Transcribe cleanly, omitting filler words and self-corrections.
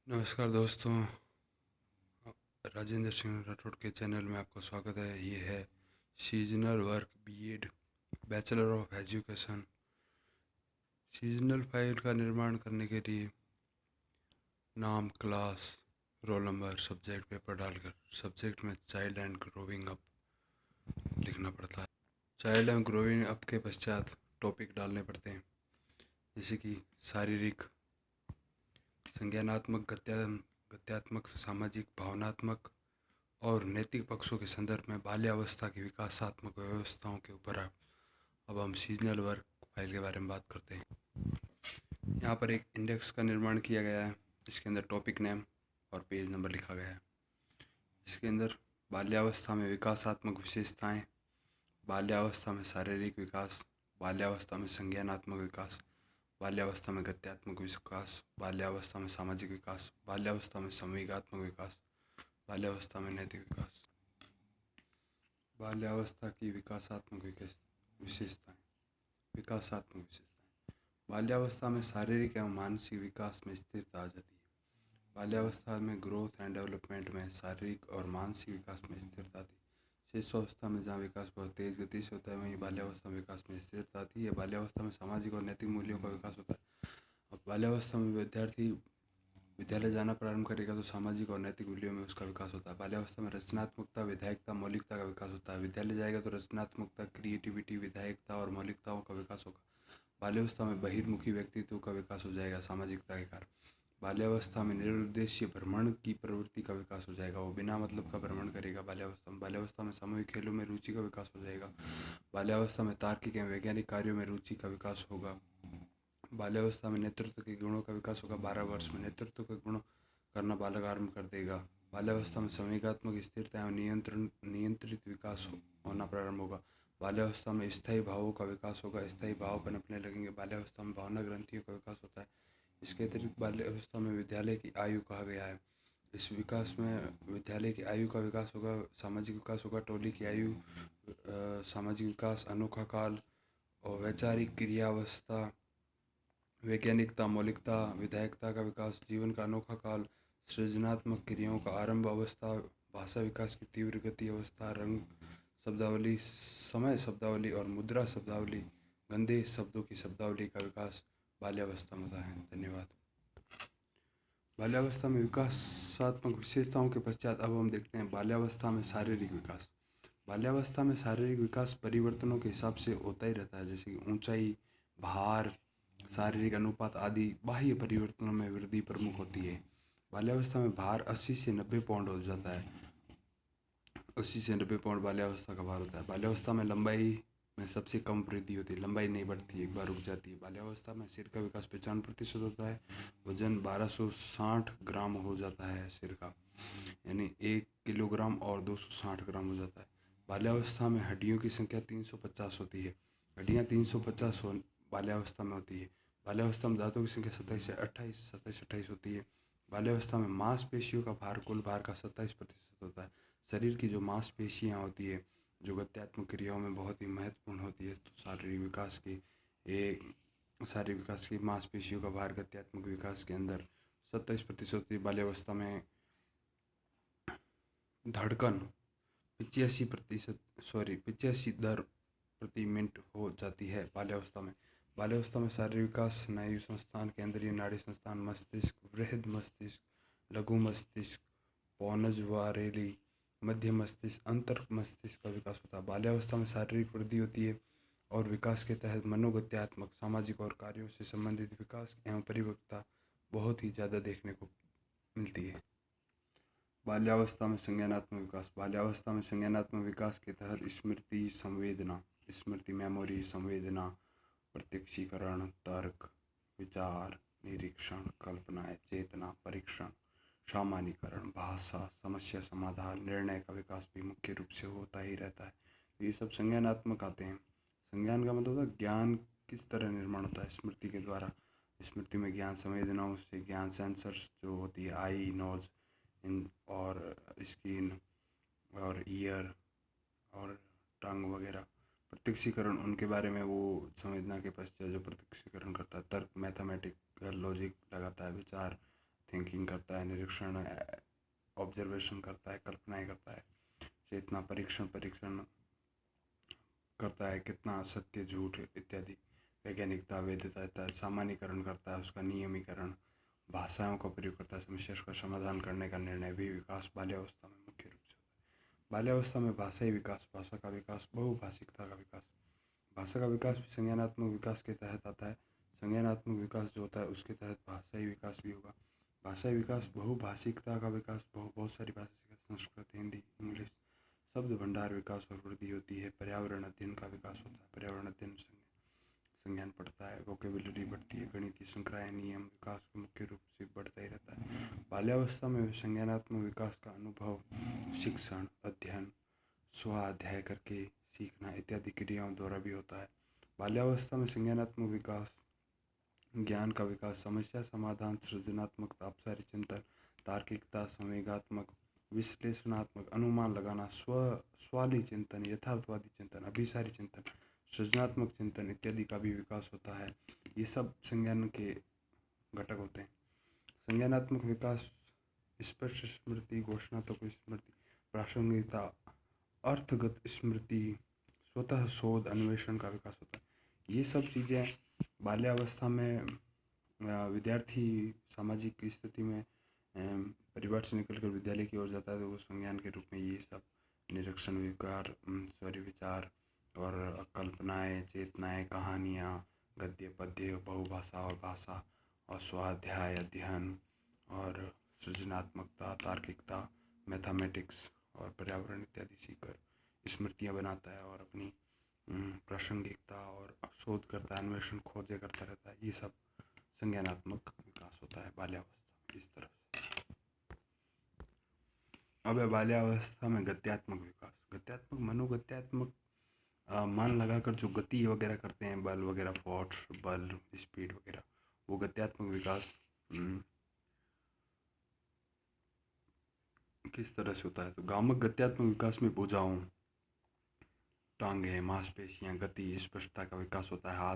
नमस्कार दोस्तों, राजेंद्र सिंह राठौड़ के चैनल में आपका स्वागत है। ये है sessional work BEd bachelor of education. Sessional file का निर्माण करने के लिए नाम, class, roll number, subject paper डालकर सब्जेक्ट में चाइल्ड एंड ग्रोइंग अप लिखना पड़ता है। चाइल्ड एंड ग्रोइंग अप के पश्चात टॉपिक डालने पड़ते हैं, जैसे कि शारीरिक, संज्ञानात्मक, गत्यात्मक, सामाजिक, भावनात्मक और नैतिक पक्षों के संदर्भ में बाल्यावस्था की विकासात्मक व्यवस्थाओं के ऊपर अब हम सीजनल वर्क फाइल के बारे में बात करते हैं। यहाँ पर एक इंडेक्स का निर्माण किया गया है, जिसके अंदर टॉपिक नेम और पेज नंबर लिखा गया है। इसके अंदर बाल्यावस्था में विकासात्मक विशेषताएं, बाल्यावस्था में शारीरिक विकास, बाल्यावस्था में संज्ञानात्मक विकास, बाल्यावस्था में गत्यात्मक विकास, बाल्यावस्था में सामाजिक विकास, बाल्यावस्था में संवेगात्मक विकास, बाल्यावस्था में नैतिक विकास। बाल्यावस्था की विकासात्मक विशेषताएं। विकासात्मक विशेषताएं। बाल्यावस्था में शारीरिक एवं मानसिक विकास में स्थिरता आ जाती है। बाल्यावस्था में ग्रोथ एंड डेवलपमेंट में शारीरिक और मानसिक विकास में स्थिरता आती है। शिशुअवस्था में जहाँ विकास बहुत तेज गति से होता है, वहीं बाल्यावस्था में विकास में स्थिरता आती है। बाल्यावस्था में सामाजिक और नैतिक मूल्यों का विकास होता है। अब बाल्यावस्था में विद्यार्थी विद्यालय जाना प्रारंभ करेगा तो सामाजिक और नैतिक मूल्यों में उसका विकास होता है। बाल्यावस्था में रचनात्मकता, विधायकता, मौलिकता का विकास होता है। विद्यालय जाएगा तो रचनात्मकता, क्रिएटिविटी, विधायकता और मौलिकताओं का विकास होगा। बाल्यावस्था में बहिर्मुखी व्यक्तित्व का विकास हो जाएगा सामाजिकता के कारण। बाल्यावस्था में निरुद्देश्य भ्रमण की प्रवृत्ति का विकास हो जाएगा, वो बिना मतलब का भ्रमण करेगा बाल्यावस्था में। बाल्यावस्था में सामूहिक खेलों में रुचि का विकास हो जाएगा। बाल्यावस्था में तार्किक एवं वैज्ञानिक कार्यों में रुचि का विकास होगा। बाल्यावस्था में नेतृत्व के गुणों का विकास होगा। 12 वर्ष में नेतृत्व के गुण करना बालक आरंभ कर देगा। बाल्यावस्था में संवेगात्मक स्थिरता एवं नियंत्रित विकास होना प्रारंभ होगा। बाल्यावस्था में स्थायी भावों का विकास होगा, स्थायी भाव पनपने लगेंगे। बाल्यावस्था में भावना ग्रंथियों का विकास होता है। इसके अतिरिक्त बाल्यावस्था में विद्यालय की आयु कहा गया है। इस विकास में विद्यालय की आयु का विकास होगा, सामाजिक विकास होगा, टोली की आयु, सामाजिक विकास, अनोखा काल और वैचारिक क्रियावस्था, वैज्ञानिकता, मौलिकता, विधायकता का विकास, जीवन का अनोखा काल, सृजनात्मक क्रियाओं का आरंभ अवस्था, भाषा विकास की तीव्र गति अवस्था, रंग शब्दावली, समय शब्दावली और मुद्रा शब्दावली, गंदे शब्दों की शब्दावली का विकास बाल्यावस्था में होता है। धन्यवाद। बाल्यावस्था में विकासात्मक विशेषताओं के पश्चात अब हम देखते हैं बाल्यावस्था में शारीरिक विकास। बाल्यावस्था में शारीरिक विकास परिवर्तनों के हिसाब से होता ही रहता है, जैसे कि ऊंचाई, भार, शारीरिक अनुपात आदि बाह्य परिवर्तनों में वृद्धि प्रमुख होती है। बाल्यावस्था में भार 80 से 90 पाउंड हो जाता है। 80 से 90 पाउंड बाल्यावस्था का भार होता है। बाल्यावस्था में लंबाई में सबसे कम वृद्धि होती है, लंबाई नहीं बढ़ती, एक बार रुक जाती है। बाल्यावस्था में सिर का विकास 95% होता है। वजन 1260 ग्राम हो जाता है सिर का, यानी 1 किलोग्राम और 260 ग्राम हो जाता है। बाल्यावस्था में हड्डियों की संख्या 350 होती है। हड्डियाँ 350 बाल्यावस्था में होती है। बाल्यावस्था में दांतों की संख्या 27 से 28 होती है। बाल्यावस्था में मांसपेशियों का भार कुल भार का 27% होता है। शरीर की जो मांसपेशियाँ होती है, जो गत्यात्मक क्रियाओं में बहुत ही महत्वपूर्ण होती है, तो शारीरिक विकास की मांसपेशियों का भार गत्यात्मक विकास के अंदर 27% होती है। बाल्यावस्था में धड़कन 85 दर प्रति मिनट हो जाती है बाल्यावस्था में। बाल्यावस्था में शारीरिक विकास, स्नायु संस्थान, केंद्रीय नाड़ी संस्थान, मस्तिष्क, बृहद मस्तिष्क, लघु मस्तिष्क, पोनज वारेली, मध्य मस्तिष्क, अंतर मस्तिष्क का विकास होता है। बाल्यावस्था में शारीरिक वृद्धि होती है और विकास के तहत मनोगत्यात्मक, सामाजिक और कार्यों से संबंधित विकास एवं परिपक्वता बहुत ही ज़्यादा देखने को मिलती है। बाल्यावस्था में संज्ञानात्मक विकास। बाल्यावस्था में संज्ञानात्मक विकास के तहत स्मृति, संवेदना, स्मृति, मेमोरी, संवेदना, प्रत्यक्षीकरण, तर्क, विचार, निरीक्षण, कल्पना, चेतना, परीक्षण, सामान्यीकरण, भाषा, समस्या समाधान, निर्णय का विकास भी मुख्य रूप से होता ही रहता है। ये सब संज्ञानात्मक आते हैं। संज्ञान का मतलब होता है ज्ञान किस तरह निर्माण होता है स्मृति के द्वारा। स्मृति में ज्ञान संवेदनाओं से, ज्ञान सेंसर्स जो होती है, आई, नोज और स्किन और ईयर और टंग वगैरह, प्रत्यक्षीकरण उनके बारे में वो संवेदना के पश्चात जो प्रत्यक्षीकरण करता है। तर्क, मैथमेटिकल लॉजिक लगाता है। विचार, थिंकिंग करता है, निरीक्षण ऑब्जर्वेशन करता है, कल्पनाएं करता है, चेतना परीक्षण परीक्षण करता है, कितना सत्य झूठ इत्यादि, वैज्ञानिकता वैधता इत्यादि सामान्यीकरण करता है, उसका नियमीकरण, भाषाओं का प्रयोग करता है, समस्या का समाधान करने का निर्णय भी विकास बाल्यावस्था में मुख्य रूप से होता है। बाल्यावस्था में भाषाई विकास, भाषा का विकास, बहुभाषिकता का विकास। भाषा का विकास भी संज्ञानात्मक विकास के तहत आता है। संज्ञानात्मक विकास जो होता है उसके तहत भाषाई विकास भी होगा। भाषाई विकास बहुभाषिकता का विकास, बहुत सारी भाषा सीखा, संस्कृत, हिंदी, इंग्लिश, शब्द भंडार विकास और वृद्धि होती है। पर्यावरण अध्ययन का विकास होता है, पर्यावरण अध्ययन संज्ञान पढ़ता है, वोकेबुलरी बढ़ती है, गणितीय संक्राय नियम विकास के मुख्य रूप से बढ़ता ही रहता है। बाल्यावस्था में संज्ञानात्मक विकास का अनुभव, शिक्षण, अध्ययन, स्वाध्याय करके सीखना इत्यादि क्रियाओं द्वारा भी होता है। बाल्यावस्था में संज्ञानात्मक विकास, ज्ञान का विकास, समस्या समाधान, सृजनात्मकता, अपसारी चिंतन, तार्किकता, संवेगात्मक, विश्लेषणात्मक, अनुमान लगाना, स्वाली चिंतन, यथार्थवादी चिंतन, अभिसारी चिंतन, सृजनात्मक चिंतन इत्यादि का भी विकास होता है। ये सब संज्ञान के घटक होते हैं। संज्ञानात्मक विकास स्पष्ट स्मृति, घोषणात्मक स्मृति, प्रासंगिकता, अर्थगत स्मृति, स्वतः शोध, अन्वेषण का विकास होता है। ये सब चीज़ें बाल्यावस्था में विद्यार्थी सामाजिक स्थिति में परिवार से निकलकर विद्यालय की ओर जाता है तो वो संज्ञान के रूप में ये सब निरीक्षण, विकार, सॉरी विचार और कल्पनाएं, चेतनाएं, कहानियाँ, गद्य पद्य, बहुभाषा और भाषा और स्वाध्याय, अध्ययन और सृजनात्मकता, तार्किकता, मैथमेटिक्स और पर्यावरण इत्यादि सीखकर स्मृतियाँ बनाता है और अपनी प्रासंगिकता और शोध करता है, अन्वेषण खोजे करता रहता है। ये सब संज्ञानात्मक विकास होता है बाल्यावस्था इस तरह से। अब है बाल्यावस्था में गत्यात्मक विकास। गत्यात्मक, मनोगत्यात्मक, मन लगाकर जो गति वगैरह करते हैं, बल वगैरह, फोर्स, बल, स्पीड वगैरह, वो गत्यात्मक विकास किस तरह से होता है। तो गामक गत्यात्मक विकास में भुजाओं, टांगे, मांसपेशियां, गति, स्पष्टता का विकास होता है। हाथ